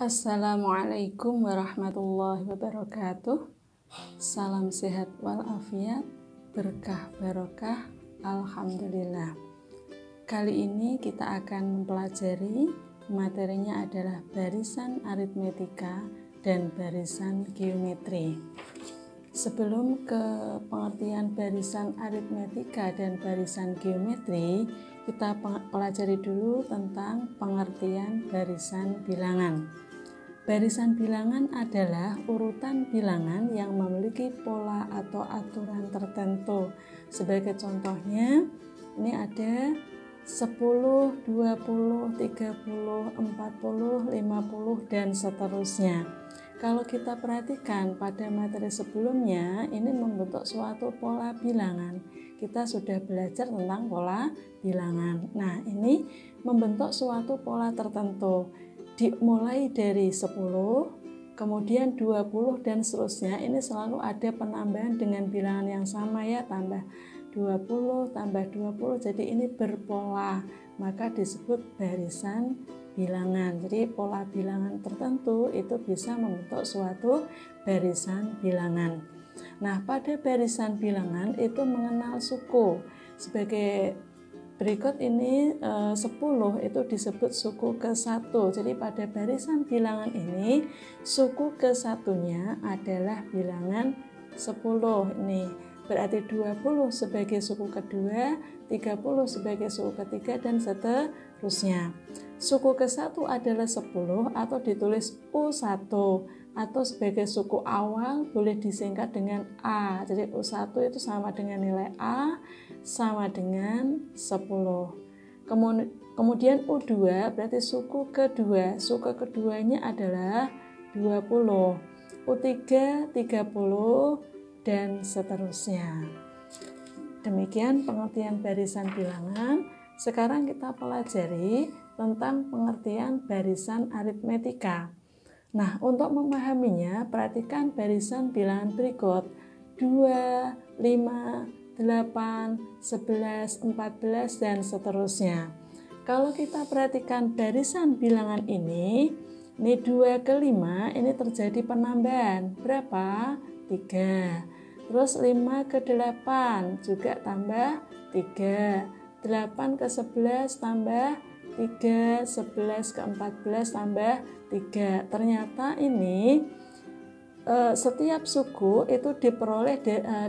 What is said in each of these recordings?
Assalamualaikum warahmatullahi wabarakatuh. Salam sehat walafiat, berkah barokah, alhamdulillah. Kali ini kita akan mempelajari materinya adalah barisan aritmetika dan barisan geometri. Sebelum ke pengertian barisan aritmetika dan barisan geometri, kita pelajari dulu tentang pengertian barisan bilangan. Barisan bilangan adalah urutan bilangan yang memiliki pola atau aturan tertentu. Sebagai contohnya, ini ada 10, 20, 30, 40, 50, dan seterusnya. Kalau kita perhatikan pada materi sebelumnya, ini membentuk suatu pola bilangan. Kita sudah belajar tentang pola bilangan. Nah, ini membentuk suatu pola tertentu. Dimulai dari 10, kemudian 20 dan seterusnya. Ini selalu ada penambahan dengan bilangan yang sama ya, tambah 20 tambah 20, jadi ini berpola, maka disebut barisan bilangan. Jadi pola bilangan tertentu itu bisa membentuk suatu barisan bilangan. Nah, pada barisan bilangan itu mengenal suku. Sebagai berikut ini 10 itu disebut suku ke-1. Jadi pada barisan bilangan ini suku ke-1-nya adalah bilangan 10. Ini berarti 20 sebagai suku kedua, 30 sebagai suku ketiga, dan seterusnya. Suku ke-1 adalah 10 atau ditulis U1, atau sebagai suku awal boleh disingkat dengan A. Jadi U1 itu sama dengan nilai A sama dengan 10. Kemudian U2 berarti suku kedua. Suku keduanya adalah 20. U3 30 dan seterusnya. Demikian pengertian barisan bilangan. Sekarang kita pelajari tentang pengertian barisan aritmetika. Nah, untuk memahaminya, perhatikan barisan bilangan berikut: 2, 5, 8, 11, 14, dan seterusnya. Kalau kita perhatikan barisan bilangan ini 2 ke 5, ini terjadi penambahan. Berapa? 3. Terus 5 ke 8 juga tambah 3. 8 ke 11 tambah 3. 11 ke 14 tambah 3. Ternyata ini setiap suku itu diperoleh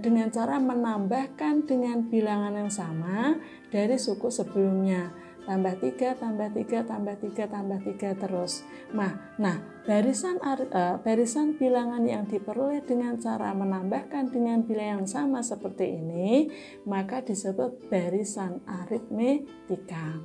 dengan cara menambahkan dengan bilangan yang sama dari suku sebelumnya. Tambah 3, tambah 3, tambah 3, tambah 3 terus. Nah, barisan bilangan yang diperoleh dengan cara menambahkan dengan bilangan yang sama seperti ini, maka disebut barisan aritmetika.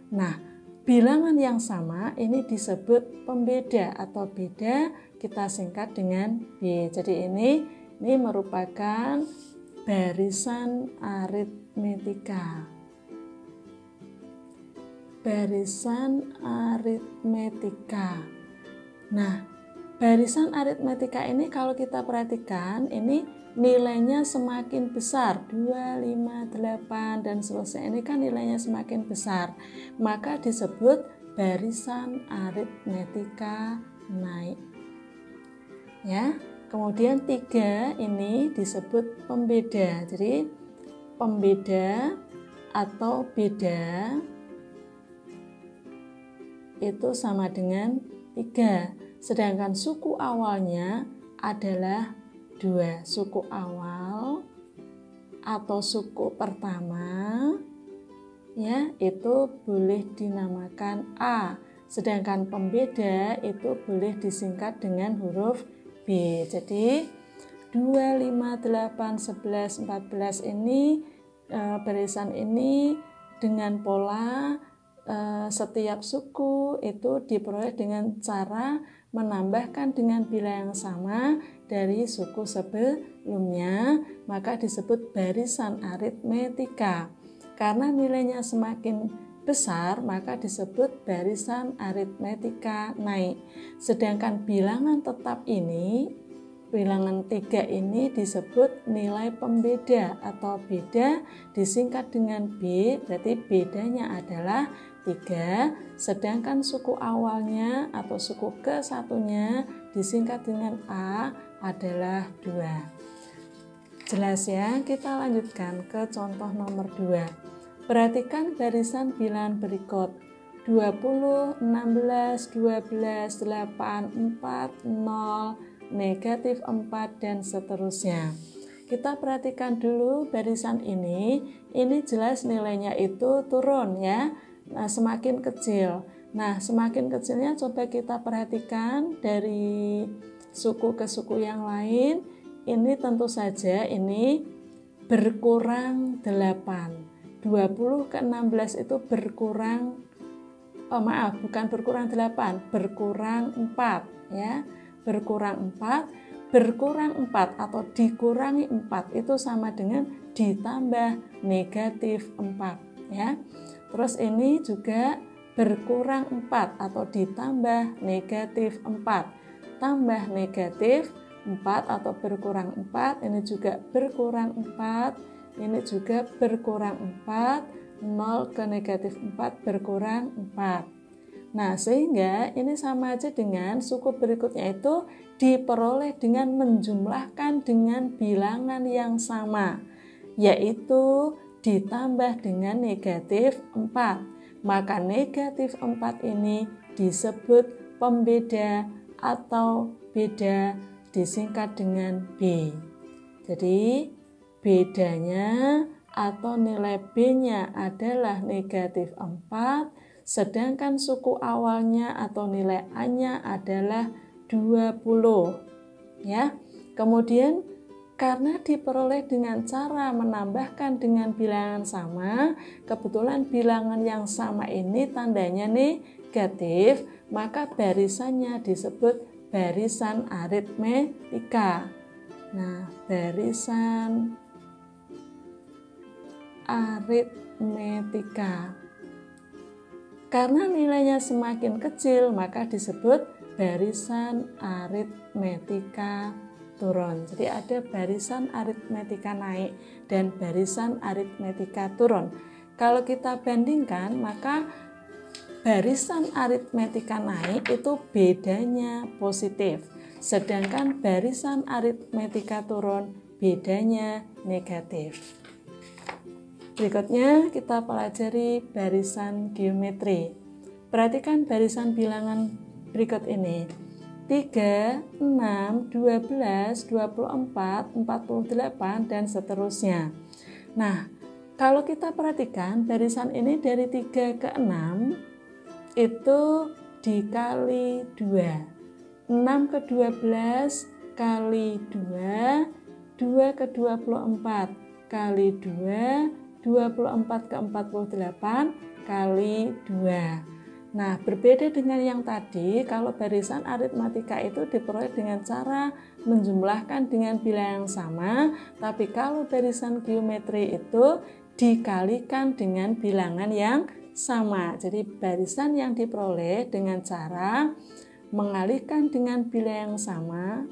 Nah, bilangan yang sama ini disebut pembeda atau beda, kita singkat dengan B. Jadi ini merupakan barisan aritmetika. Barisan aritmetika. Nah, barisan aritmetika ini kalau kita perhatikan, ini nilainya semakin besar, 2, 5, 8, dan seterusnya. Ini kan nilainya semakin besar, maka disebut barisan aritmetika naik. Ya, kemudian 3 ini disebut pembeda. Jadi pembeda atau beda itu sama dengan 3. Sedangkan suku awalnya adalah 2. Suku awal atau suku pertama ya itu boleh dinamakan A. Sedangkan pembeda itu boleh disingkat dengan huruf B. Jadi 2, 5, 8, 11, 14 ini barisan ini dengan pola setiap suku itu diperoleh dengan cara menambahkan dengan bilangan yang sama dari suku sebelumnya, maka disebut barisan aritmetika. Karena nilainya semakin besar, maka disebut barisan aritmetika naik. Sedangkan bilangan tetap ini, bilangan 3 ini disebut nilai pembeda atau beda, disingkat dengan B, berarti bedanya adalah 3, sedangkan suku awalnya atau suku ke-1-nya disingkat dengan A adalah 2. Jelas ya, kita lanjutkan ke contoh nomor 2. Perhatikan barisan bilangan berikut. 20, 16, 12, 8, 4, 0, negatif 4, dan seterusnya. Kita perhatikan dulu barisan ini jelas nilainya itu turun ya. Nah, semakin kecil. Nah, semakin kecilnya coba kita perhatikan dari suku ke suku yang lain. Ini tentu saja ini berkurang 8. 20 ke 16 itu berkurang, bukan berkurang 8, berkurang 4 ya. Berkurang 4, berkurang 4 atau dikurangi 4 itu sama dengan ditambah negatif 4 ya. Terus ini juga berkurang 4 atau ditambah negatif 4. Tambah negatif 4 atau berkurang 4, ini juga berkurang 4, ini juga berkurang 4, 0 ke negatif 4 berkurang 4. Nah, sehingga ini sama aja dengan suku berikutnya itu diperoleh dengan menjumlahkan dengan bilangan yang sama, yaitu ditambah dengan negatif 4. Maka negatif 4 ini disebut pembeda atau beda, disingkat dengan B. Jadi bedanya atau nilai B-nya adalah negatif 4, sedangkan suku awalnya atau nilai A-nya adalah 20 ya. Kemudian karena diperoleh dengan cara menambahkan dengan bilangan sama, kebetulan bilangan yang sama ini tandanya negatif, maka barisannya disebut barisan aritmetika. Nah, barisan aritmetika. Karena nilainya semakin kecil, maka disebut barisan aritmetika turun. Jadi ada barisan aritmetika naik dan barisan aritmetika turun. Kalau kita bandingkan, maka barisan aritmetika naik itu bedanya positif, sedangkan barisan aritmetika turun bedanya negatif. Berikutnya kita pelajari barisan geometri. Perhatikan barisan bilangan berikut ini. 3, 6, 12, 24, 48, dan seterusnya. Nah, kalau kita perhatikan barisan ini dari 3 ke 6 itu dikali 2. 6 ke 12 kali 2, 2 ke 24 kali 2, 24 ke 48 kali 2. Nah, berbeda dengan yang tadi, kalau barisan aritmetika itu diperoleh dengan cara menjumlahkan dengan bilangan yang sama, tapi kalau barisan geometri itu dikalikan dengan bilangan yang sama. Jadi barisan yang diperoleh dengan cara mengalihkan dengan bilangan yang sama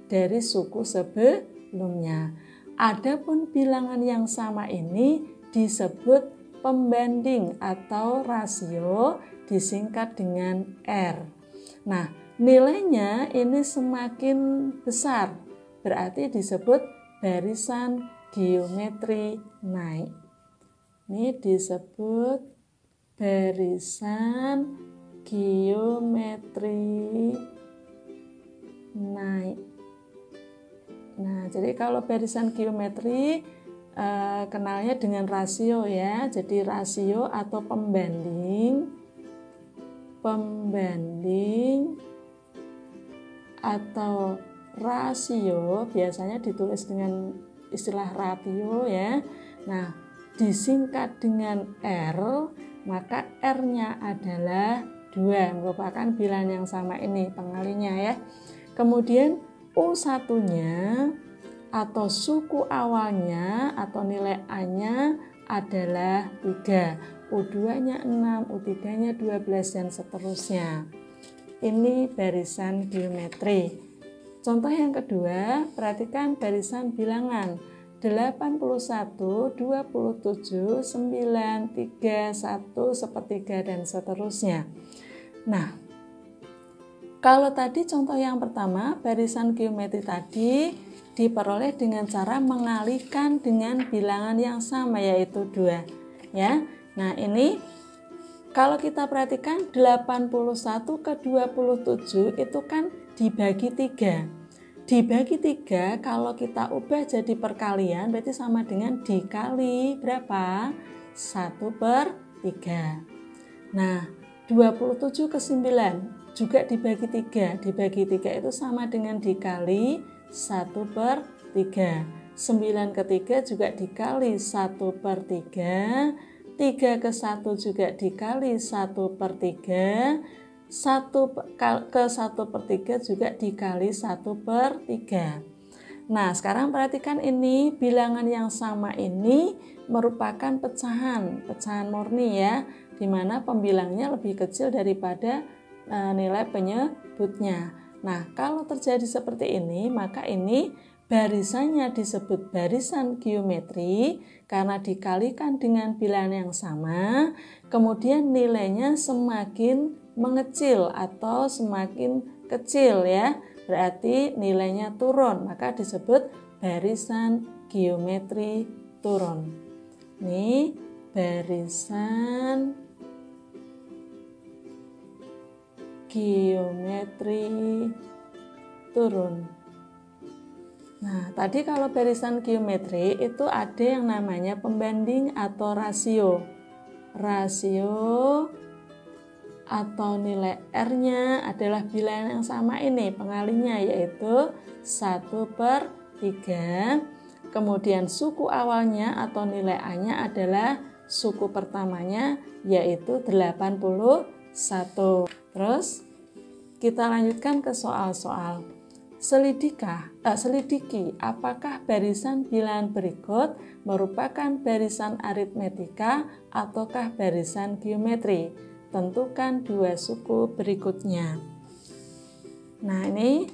dari suku sebelumnya. Adapun bilangan yang sama ini disebut pembanding atau rasio, disingkat dengan R. Nah, nilainya ini semakin besar, berarti disebut barisan geometri naik. Ini disebut barisan geometri naik. Nah, jadi kalau barisan geometri kenalnya dengan rasio ya. Jadi rasio atau pembanding atau rasio biasanya ditulis dengan istilah ratio ya. Nah, disingkat dengan R, maka R-nya adalah 2, merupakan bilangan yang sama ini pengalinya ya. Kemudian U1-nya atau suku awalnya atau nilai A-nya adalah 3. U2-nya 6, U3-nya 12, dan seterusnya. Ini barisan geometri. Contoh yang kedua, perhatikan barisan bilangan. 81, 27, 9, 3, 1, sepertiga, dan seterusnya. Nah, kalau tadi contoh yang pertama, barisan geometri tadi diperoleh dengan cara mengalikan dengan bilangan yang sama, yaitu 2. Ya. Nah, ini kalau kita perhatikan 81 ke 27 itu kan dibagi 3. Dibagi 3 kalau kita ubah jadi perkalian berarti sama dengan dikali berapa? 1/3. Nah, 27 ke 9 juga dibagi 3. Dibagi 3 itu sama dengan dikali 1/3. 9 ke 3 juga dikali 1/3. 3 ke 1 juga dikali 1/3. 1 ke 1/3 juga dikali 1/3. Nah, sekarang perhatikan ini, bilangan yang sama ini merupakan pecahan murni ya, di mana pembilangnya lebih kecil daripada nilai penyebutnya. Nah, kalau terjadi seperti ini, maka ini barisannya disebut barisan geometri karena dikalikan dengan bilangan yang sama, kemudian nilainya semakin mengecil atau semakin kecil ya, berarti nilainya turun, maka disebut barisan geometri turun. Ini barisan geometri turun. Nah, tadi kalau barisan geometri itu ada yang namanya pembanding atau rasio. Rasio atau nilai R-nya adalah bilangan yang sama ini, pengalinya yaitu 1/3. Kemudian suku awalnya atau nilai A-nya adalah suku pertamanya yaitu 81. Terus kita lanjutkan ke soal-soal. Selidiki apakah barisan bilangan berikut merupakan barisan aritmetika ataukah barisan geometri. Tentukan 2 suku berikutnya. Nah, ini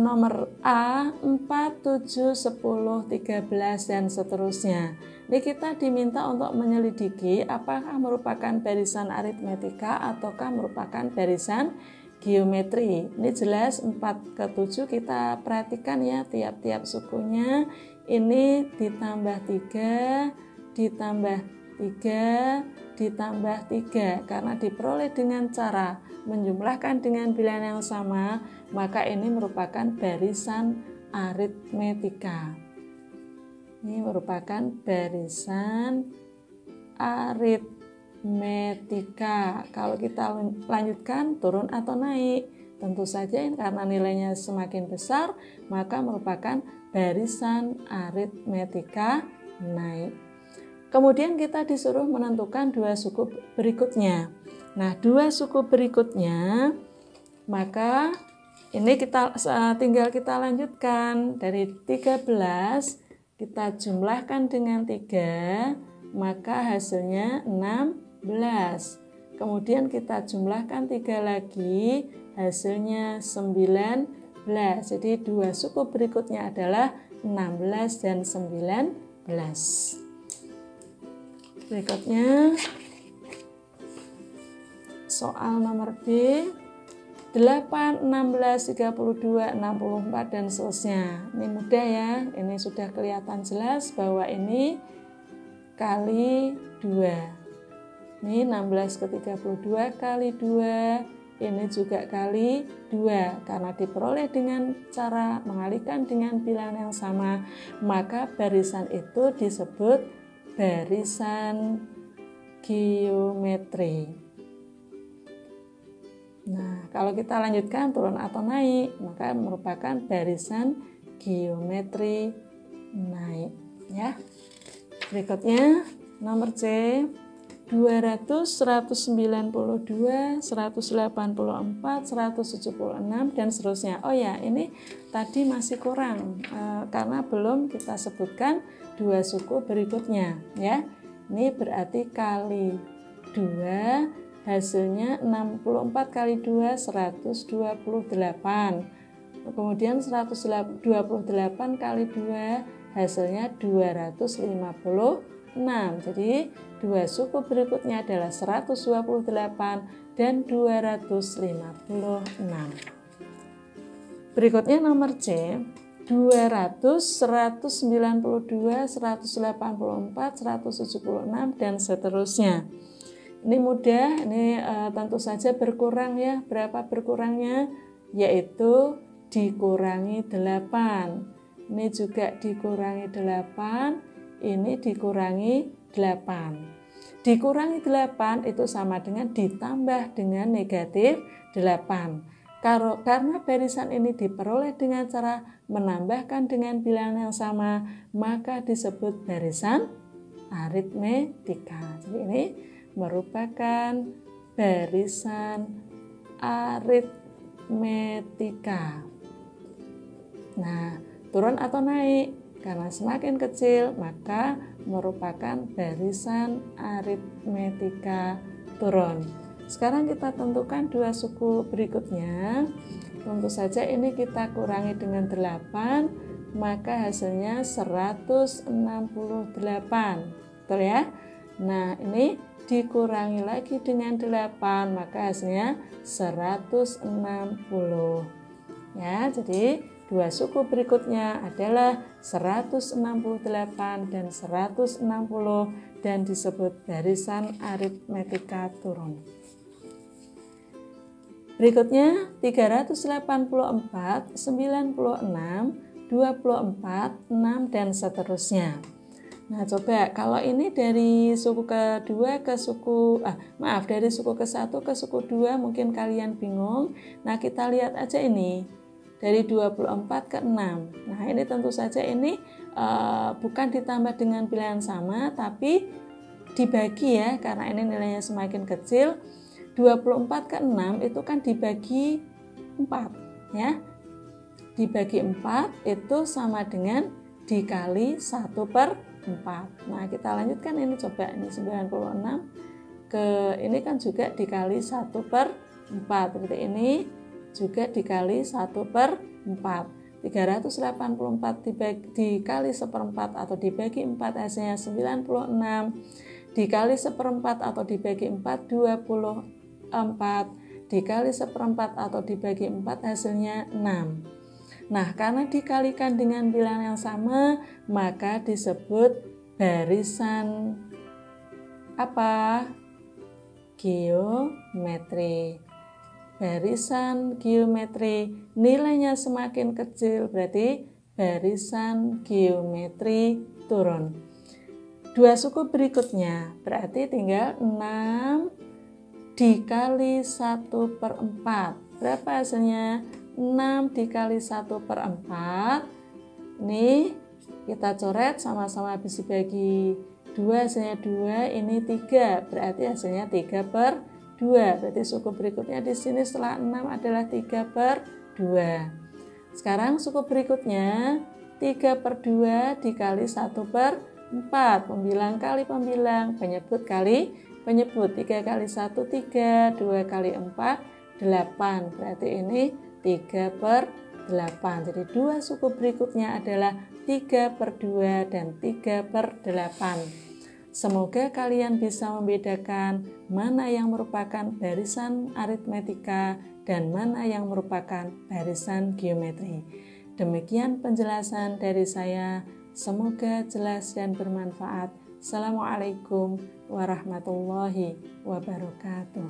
nomor A, 4, 7, 10, 13, dan seterusnya. Ini kita diminta untuk menyelidiki apakah merupakan barisan aritmetika ataukah merupakan barisan geometri. Ini jelas 4 ke 7 kita perhatikan ya, tiap-tiap sukunya. Ini ditambah 3, ditambah 3, ditambah 3. Karena diperoleh dengan cara menjumlahkan dengan bilangan yang sama, maka ini merupakan barisan aritmetika. Ini merupakan barisan aritmetika. Kalau kita lanjutkan, turun atau naik? Tentu saja karena nilainya semakin besar, maka merupakan barisan aritmetika naik. Kemudian kita disuruh menentukan 2 suku berikutnya. Nah, 2 suku berikutnya, maka ini tinggal kita lanjutkan. Dari 13 kita jumlahkan dengan 3, maka hasilnya 16. Kemudian kita jumlahkan 3 lagi, hasilnya 19. Jadi 2 suku berikutnya adalah 16 dan 19. Berikutnya soal nomor B, 8, 16, 32, 64, dan seterusnya. Ini mudah ya, ini sudah kelihatan jelas bahwa ini kali 2. Ini 16 ke 32 kali 2, ini juga kali 2. Karena diperoleh dengan cara mengalihkan dengan bilangan yang sama, maka barisan itu disebut barisan geometri. Nah, kalau kita lanjutkan turun atau naik, maka merupakan barisan geometri naik ya. Berikutnya nomor C, 200, 192, 184, 176, dan seterusnya. Oh ya, ini tadi masih kurang karena belum kita sebutkan 2 suku berikutnya ya. Ini berarti kali 2, hasilnya 64 kali 2, 128. Kemudian 128 kali 2 hasilnya 256. Jadi dua suku berikutnya adalah 128 dan 256. Berikutnya nomor C, 200, 192, 184, 176 dan seterusnya. Ini mudah, ini tentu saja berkurang ya. Berapa berkurangnya? Yaitu dikurangi 8. Ini juga dikurangi 8, ini dikurangi 8. Dikurangi 8 itu sama dengan ditambah dengan negatif 8. Karena barisan ini diperoleh dengan cara menambahkan dengan bilangan yang sama, maka disebut barisan aritmetika. Jadi ini merupakan barisan aritmetika. Nah, turun atau naik? Karena semakin kecil, maka merupakan barisan aritmetika turun. Sekarang kita tentukan dua suku berikutnya. Tentu saja ini kita kurangi dengan 8, maka hasilnya 168. Betul ya? Nah, ini dikurangi lagi dengan 8, maka hasilnya 160. Ya, jadi dua suku berikutnya adalah 168 dan 160 dan disebut barisan aritmetika turun. Berikutnya 384, 96, 24, 6 dan seterusnya. Nah, coba kalau ini dari suku kedua ke suku dari suku ke-1 ke suku 2 mungkin kalian bingung. Nah, kita lihat aja ini. Dari 24 ke 6. Nah, ini tentu saja ini bukan ditambah dengan bilangan sama, tapi dibagi ya, karena ini nilainya semakin kecil. 24 ke 6 itu kan dibagi 4 ya. Dibagi 4 itu sama dengan dikali 1/4. Nah, kita lanjutkan ini, coba ini 96 ke ini kan juga dikali 1/4. Berarti ini juga dikali 1/4. 384 dikali 1/4 atau dibagi 4 hasilnya 96. Dikali 1/4 atau dibagi 4 24. Dikali 1/4 atau dibagi 4 hasilnya 6. Nah, karena dikalikan dengan bilangan yang sama, maka disebut barisan apa? Geometri. Barisan geometri, nilainya semakin kecil berarti barisan geometri turun. Dua suku berikutnya berarti tinggal 6 dikali 1/4. Berapa hasilnya? 6 dikali 1/4. Ini kita coret sama-sama habis dibagi 2 hasilnya 2, ini 3. Berarti hasilnya 3/2. Berarti suku berikutnya di sini setelah 6 adalah 3/2. Sekarang suku berikutnya 3/2 dikali 1/4. Pembilang kali pembilang, penyebut kali penyebut. 3 kali 1 3, 2 kali 4 8. Berarti ini 3/8. Jadi dua suku berikutnya adalah 3/2 dan 3/8. Semoga kalian bisa membedakan mana yang merupakan barisan aritmetika dan mana yang merupakan barisan geometri. Demikian penjelasan dari saya. Semoga jelas dan bermanfaat. Assalamualaikum warahmatullahi wabarakatuh.